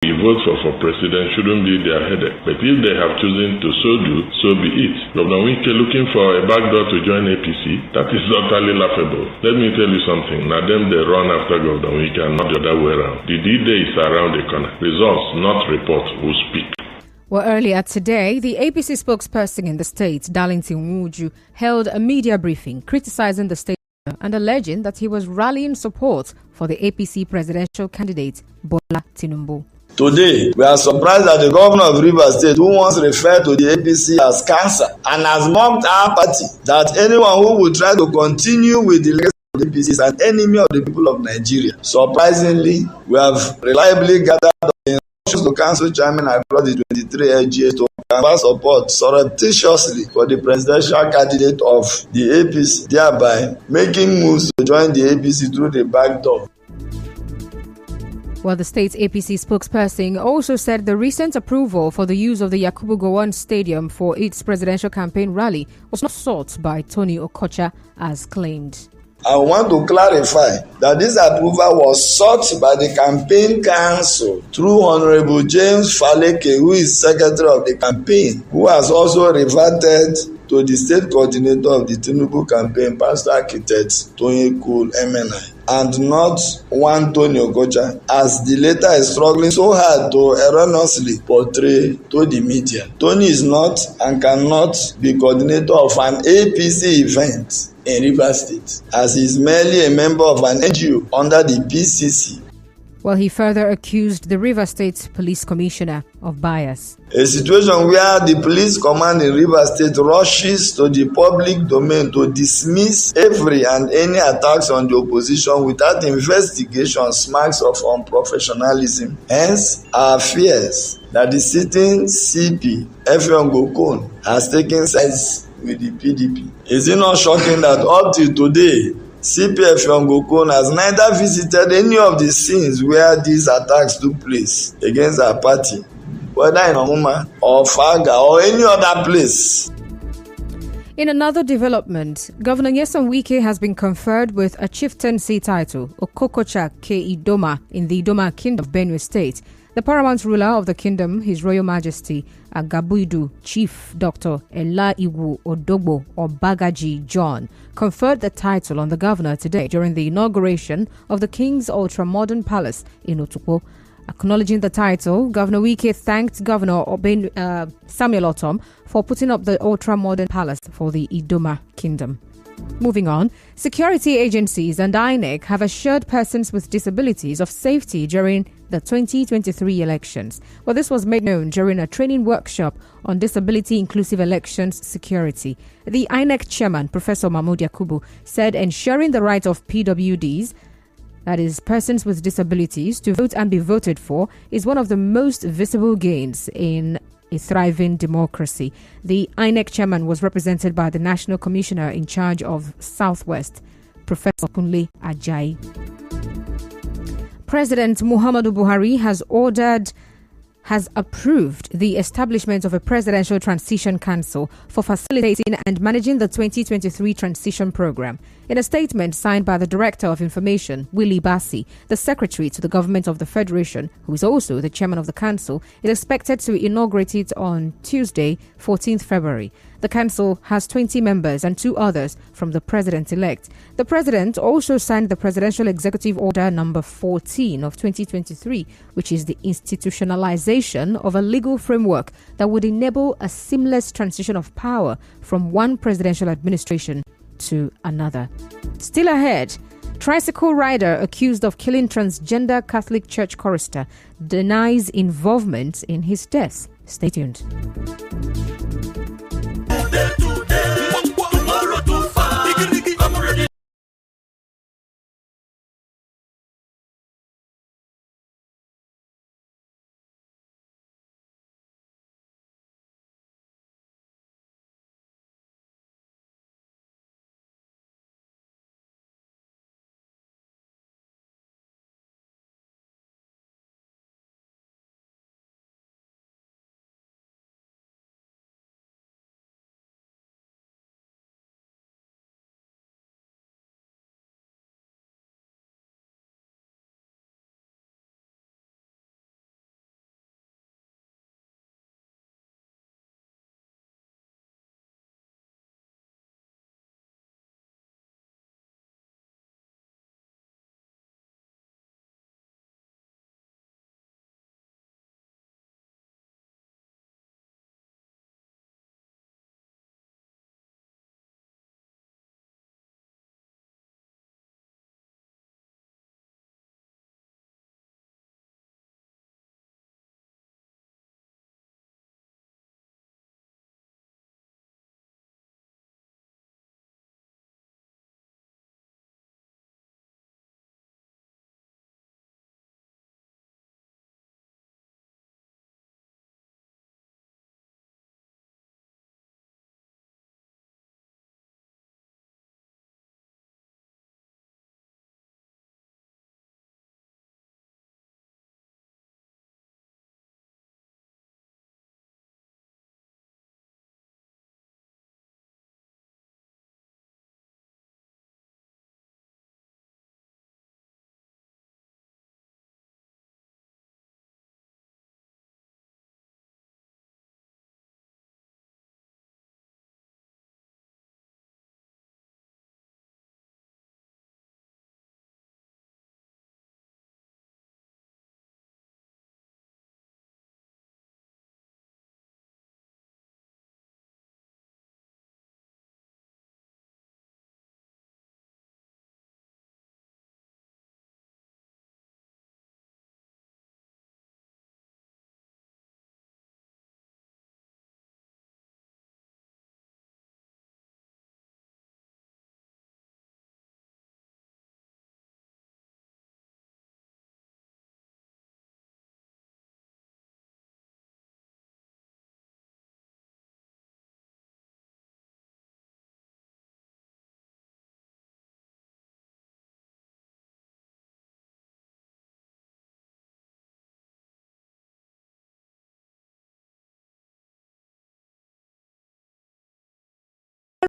The vote for president shouldn't be their headache. But if they have chosen to so do, so be it. Governor Wike looking for a backdoor to join APC, that is utterly laughable. Let me tell you something. Now them they run after Governor Wike and not the other way around. The D-Day is around the corner. Results, not report, will speak. Well, earlier today, the APC spokesperson in the state, Darlington Wuju, held a media briefing criticizing the state and alleging that he was rallying support for the APC presidential candidate, Bola Tinubu. Today, we are surprised that the governor of Rivers State, who once referred to the APC as cancer and has mocked our party, that anyone who will try to continue with the legacy of the APC is an enemy of the people of Nigeria. Surprisingly, we have reliably gathered instructions to council chairman across the 23 LGA to canvass support surreptitiously for the presidential candidate of the APC, thereby making moves to join the APC through the back door. Well, the state's APC spokesperson also said the recent approval for the use of the Yakubu Gowon Stadium for its presidential campaign rally was not sought by Tony Okocha as claimed. I want to clarify that this approval was sought by the campaign council through Honorable James Faleke, who is secretary of the campaign, who has also reverted to the state coordinator of the Tinubu campaign, Pastor Architect Tony Cool MNI, and not one Tony Okocha, as the latter is struggling so hard to erroneously portray to the media. Tony is not and cannot be coordinator of an APC event in Rivers State, as he is merely a member of an NGO under the PCC. Well, he further accused the Rivers State Police Commissioner of bias. A situation where the police command in Rivers State rushes to the public domain to dismiss every and any attacks on the opposition without investigation smacks of unprofessionalism. Hence, our fears that the sitting CP, Effiong Okon, has taken sides with the PDP. Is it not shocking that up till today, CPF Okon has neither visited any of the scenes where these attacks took place against our party, whether in Omuma or Faga or any other place? In another development, Governor Nyesom Wike has been conferred with a chieftaincy title, Okokocha Ke Idoma, in the Idoma Kingdom of Benue State. The paramount ruler of the kingdom, His Royal Majesty Agabuidu Chief Dr. Elaiwu Odogbo Obagaji John, conferred the title on the governor today during the inauguration of the King's ultra-modern palace in Otukpo. Acknowledging the title, Governor Wike thanked Governor Samuel Otom for putting up the ultra-modern palace for the Idoma Kingdom. Moving on, security agencies and INEC have assured persons with disabilities of safety during the 2023 elections. Well, this was made known during a training workshop on disability-inclusive elections security. The INEC chairman, Professor Mahmoud Yakubu, said ensuring the right of PWDs, that is, persons with disabilities, to vote and be voted for is one of the most visible gains in a thriving democracy. The INEC chairman was represented by the National Commissioner in charge of Southwest, Professor Kunle Ajayi. President Muhammadu Buhari has approved the establishment of a presidential transition council for facilitating and managing the 2023 transition program. In a statement signed by the Director of Information, Willie Bassi, the Secretary to the Government of the Federation, who is also the Chairman of the Council, is expected to inaugurate it on Tuesday, 14th February. The council has 20 members and 2 others from the president-elect. The president also signed the Presidential Executive Order number 14 of 2023, which is the institutionalization of a legal framework that would enable a seamless transition of power from one presidential administration to another. Still ahead, tricycle rider accused of killing transgender Catholic Church chorister denies involvement in his death. Stay tuned.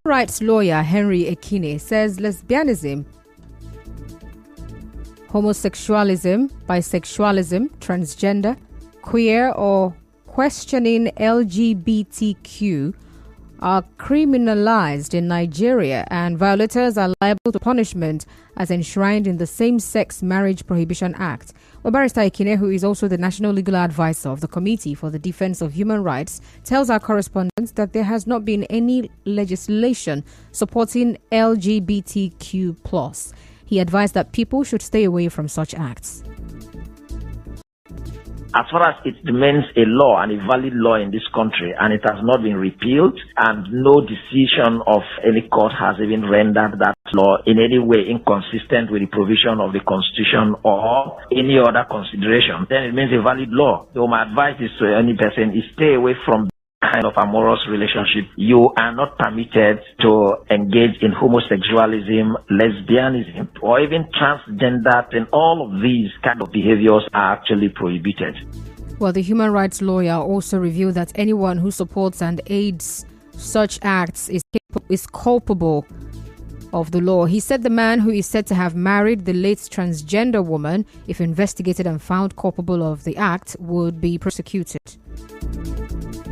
rights lawyer Henry Ekine says lesbianism, homosexualism, bisexualism, transgender, queer, or questioning LGBTQ are criminalized in Nigeria, and violators are liable to punishment as enshrined in the Same-Sex Marriage Prohibition Act. Well, Barrister Ekine, who is also the National Legal Advisor of the Committee for the Defense of Human Rights, tells our correspondent that there has not been any legislation supporting LGBTQ+. He advised that people should stay away from such acts. As far as it remains a law and a valid law in this country, and it has not been repealed, and no decision of any court has even rendered that law in any way inconsistent with the provision of the Constitution or any other consideration, then it remains a valid law. So my advice is to any person is stay away from kind of amorous relationship. You are not permitted to engage in homosexualism, lesbianism, or even transgender, and all of these kind of behaviors are actually prohibited. Well, the human rights lawyer also revealed that anyone who supports and aids such acts is culpable of the law. He said the man who is said to have married the late transgender woman, if investigated and found culpable of the act, would be prosecuted.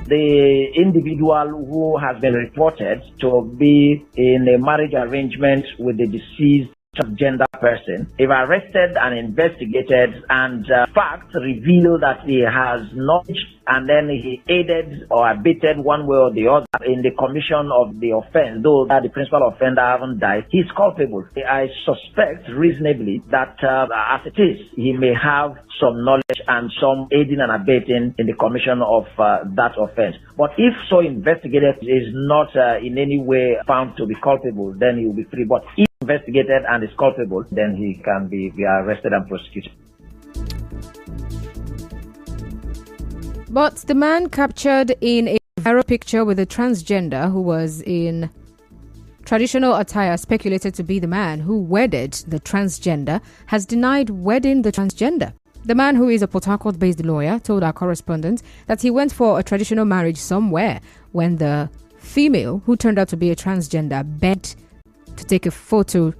The individual who has been reported to be in a marriage arrangement with the deceased transgender person, if arrested and investigated and facts reveal that he has knowledge and then he aided or abetted one way or the other in the commission of the offense, though the principal offender haven't died, he's culpable. I suspect reasonably that as it is, he may have some knowledge and some aiding and abetting in the commission of that offense. But if so investigated is not in any way found to be culpable, then he will be free. But if investigated and is culpable, then he can be arrested and prosecuted. But the man captured in a viral picture with a transgender who was in traditional attire, speculated to be the man who wedded the transgender, has denied wedding the transgender. The man, who is a Port Harcourt-based lawyer, told our correspondent that he went for a traditional marriage somewhere when the female, who turned out to be a transgender, begged to take a photo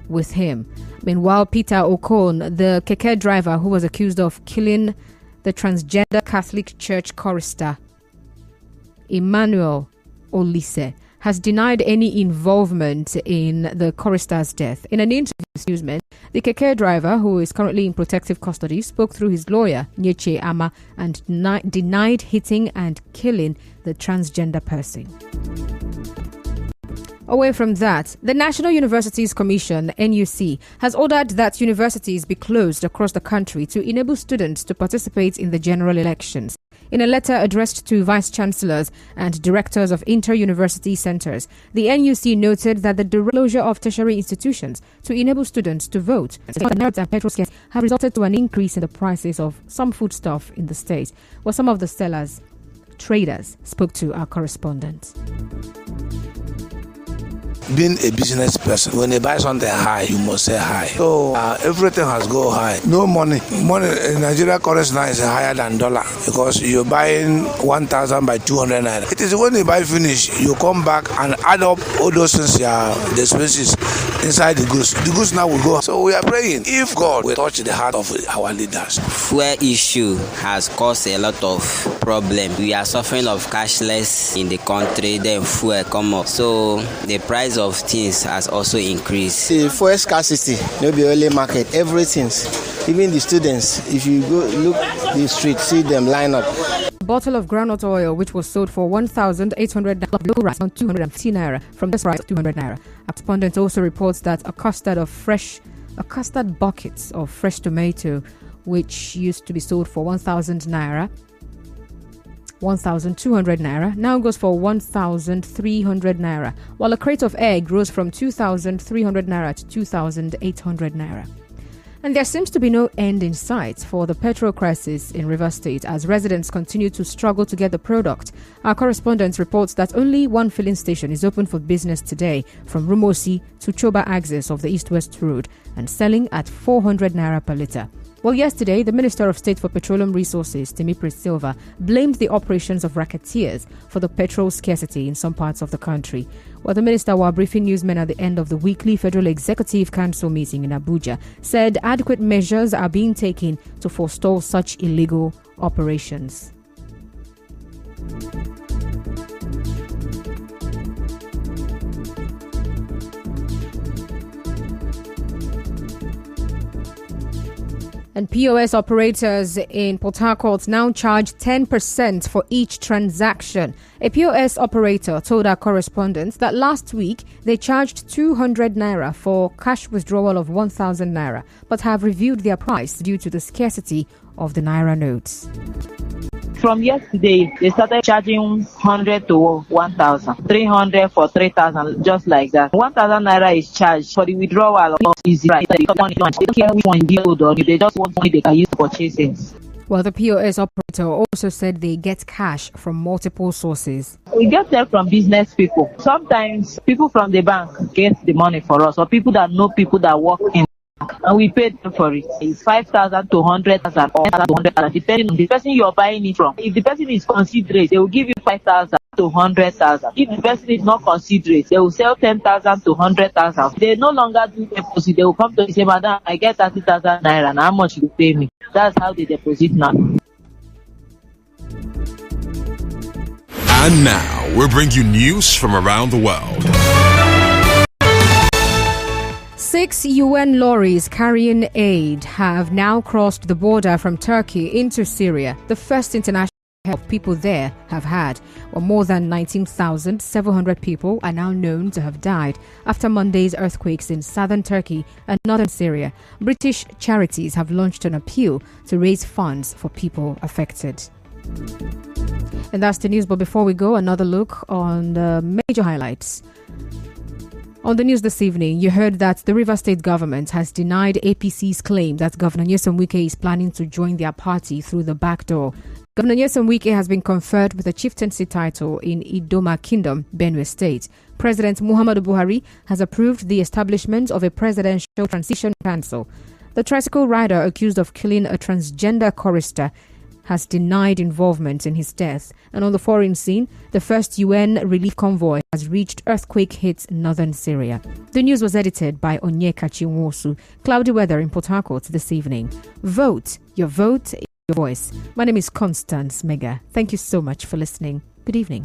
with him. Meanwhile, Peter Okon, the keke driver who was accused of killing the transgender Catholic Church chorister Emmanuel Olise, has denied any involvement in the chorister's death. In an interview, the keke driver, who is currently in protective custody, spoke through his lawyer, Nyeche Ama, and denied hitting and killing the transgender person. Away from that, the National Universities Commission, NUC, has ordered that universities be closed across the country to enable students to participate in the general elections. In a letter addressed to vice-chancellors and directors of inter-university centres, the NUC noted that the closure of tertiary institutions to enable students to vote and petrol scarce have resulted to an increase in the prices of some foodstuff in the state. Well, some of the sellers, traders, spoke to our correspondent. Being a business person, when you buy something high, you must say high. So everything has go high. No money. Money in Nigeria currency now is higher than dollar because you're buying 1,000 by 200 naira. It is when you buy finish, you come back and add up all those things, the expenses inside the goods. The goods now will go. So we are praying if God will touch the heart of our leaders. Fuel issue has caused a lot of problem. We are suffering of cashless in the country. Then fuel come up, so the price of things has also increased. The fuel scarcity, no be only market, everything. Even the students, if you go look the street, see them line up. A bottle of groundnut oil, which was sold for 1,800 naira, on 250 naira, from this price of 200 naira. Correspondent also reports that a custard bucket of fresh tomato, which used to be sold for 1,000 naira, 1,200 naira, now goes for 1,300 naira, while a crate of egg rose from 2,300 naira to 2,800 naira. And there seems to be no end in sight for the petrol crisis in Rivers State as residents continue to struggle to get the product. Our correspondent reports that only one filling station is open for business today from Rumosi to Choba axis of the east-west road and selling at 400 naira per litre. Well, yesterday, the Minister of State for Petroleum Resources, Temipri Silva, blamed the operations of racketeers for the petrol scarcity in some parts of the country. Well, the minister, while briefing newsmen at the end of the weekly Federal Executive Council meeting in Abuja, said adequate measures are being taken to forestall such illegal operations. And POS operators in Port Harcourt now charge 10% for each transaction. A POS operator told our correspondent that last week they charged 200 naira for cash withdrawal of 1,000 naira, but have reviewed their price due to the scarcity of the naira notes. From yesterday, they started charging 100 to 1,000, 300 for 3,000, just like that. 1,000 naira is charged for the withdrawal of easy right. They don't care which one you build or they just want money they can use to purchase it. Well, the POS operator also said they get cash from multiple sources. We get that from business people. Sometimes people from the bank get the money for us, or people that know people that work in. And we paid them for it. It's 5,000 to 100,000 or 100,000, depending on the person you're buying it from. If the person is considerate, they will give you 5,000 to 100,000. If the person is not considerate, they will sell 10,000 to 100,000. They no longer do deposit. They will come to me and say, Madam, I get 30,000 naira, and how much you pay me? That's how they deposit now. And now, we'll bring you news from around the world. 6 UN lorries carrying aid have now crossed the border from Turkey into Syria, the first international help people there have had. Well, more than 19,700 people are now known to have died after Monday's earthquakes in southern Turkey and northern Syria. British charities have launched an appeal to raise funds for people affected. And that's the news, but before we go, another look on the major highlights. On the news this evening, you heard that the Rivers State government has denied APC's claim that Governor Nyesom Wike is planning to join their party through the back door. Governor Nyesom Wike has been conferred with a chieftaincy title in Idoma Kingdom, Benue State. President Muhammadu Buhari has approved the establishment of a presidential transition council. The tricycle rider accused of killing a transgender chorister has denied involvement in his death. And on the foreign scene, the first UN relief convoy has reached earthquake-hit northern Syria. The news was edited by Onyeka Chinwosu. Cloudy weather in Port Harcourt this evening. Vote. Your vote, your voice. My name is Constance Mega. Thank you so much for listening. Good evening.